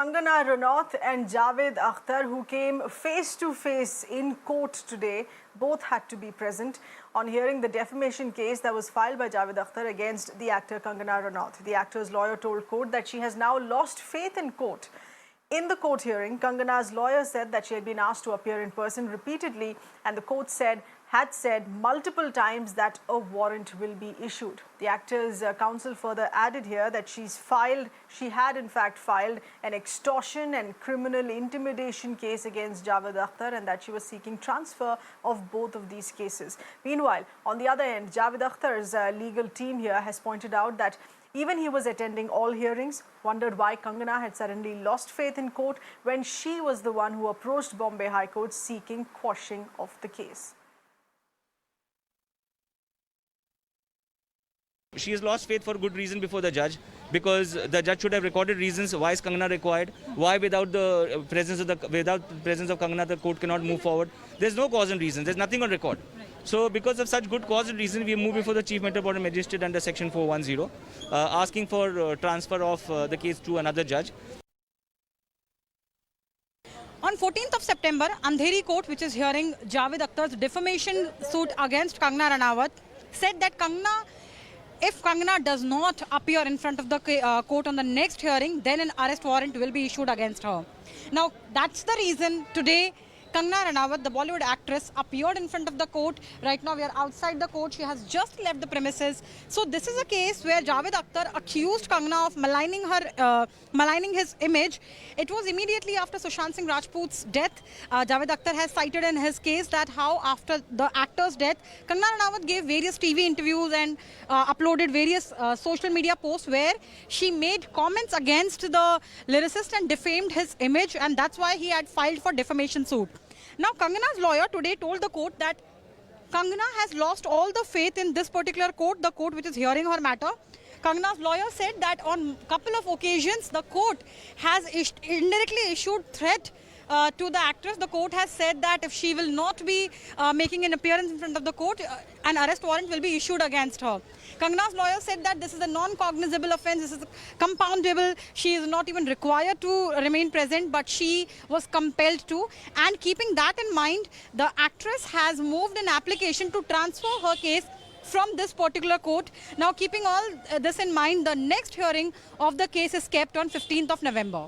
Kangana Ranaut and Javed Akhtar, who came face to face in court today, both had to be present on hearing the defamation case that was filed by Javed Akhtar against the actor Kangana Ranaut. The actor's lawyer told court that she has now lost faith in court. In the court hearing, Kangana's lawyer said that she had been asked to appear in person repeatedly, and the court had said multiple times that a warrant will be issued. The actor's counsel further added here that she had in fact filed an extortion and criminal intimidation case against Javed Akhtar, and that she was seeking transfer of both of these cases. Meanwhile, on the other end, Javed Akhtar's legal team here has pointed out that even he was attending all hearings, wondered why Kangana had suddenly lost faith in court when she was the one who approached Bombay High Court seeking quashing of the case. She has lost faith for good reason before the judge, because the judge should have recorded reasons why is Kangana required, why without the presence of Kangana the court cannot move forward. There's no cause and reason. There's nothing on record. So because of such good cause and reason, we move before the Chief Metropolitan Magistrate under Section 410, asking for transfer of the case to another judge. On 14th of September, Andheri Court, which is hearing Javed Akhtar's defamation suit against Kangana Ranaut, said that if Kangana does not appear in front of the court on the next hearing, then an arrest warrant will be issued against her. Now, that's the reason today Kangana Ranaut, the Bollywood actress, appeared in front of the court. Right now we are outside the court. She has just left the premises. So this is a case where Javed Akhtar accused Kangana of maligning his image. It was immediately after Sushant Singh Rajput's death. Javed Akhtar has cited in his case that how after the actor's death, Kangana Ranaut gave various TV interviews and uploaded various social media posts where she made comments against the lyricist and defamed his image, and that's why he had filed for defamation suit. Now, Kangana's lawyer today told the court that Kangana has lost all the faith in this particular court, the court which is hearing her matter. Kangana's lawyer said that on a couple of occasions, the court has indirectly issued threat to the actress. The court has said that if she will not be making an appearance in front of the court, an arrest warrant will be issued against her. Kangana's lawyer said that this is a non-cognizable offence, this is compoundable. She is not even required to remain present, but she was compelled to. And keeping that in mind, the actress has moved an application to transfer her case from this particular court. Now, keeping all this in mind, the next hearing of the case is kept on 15th of November.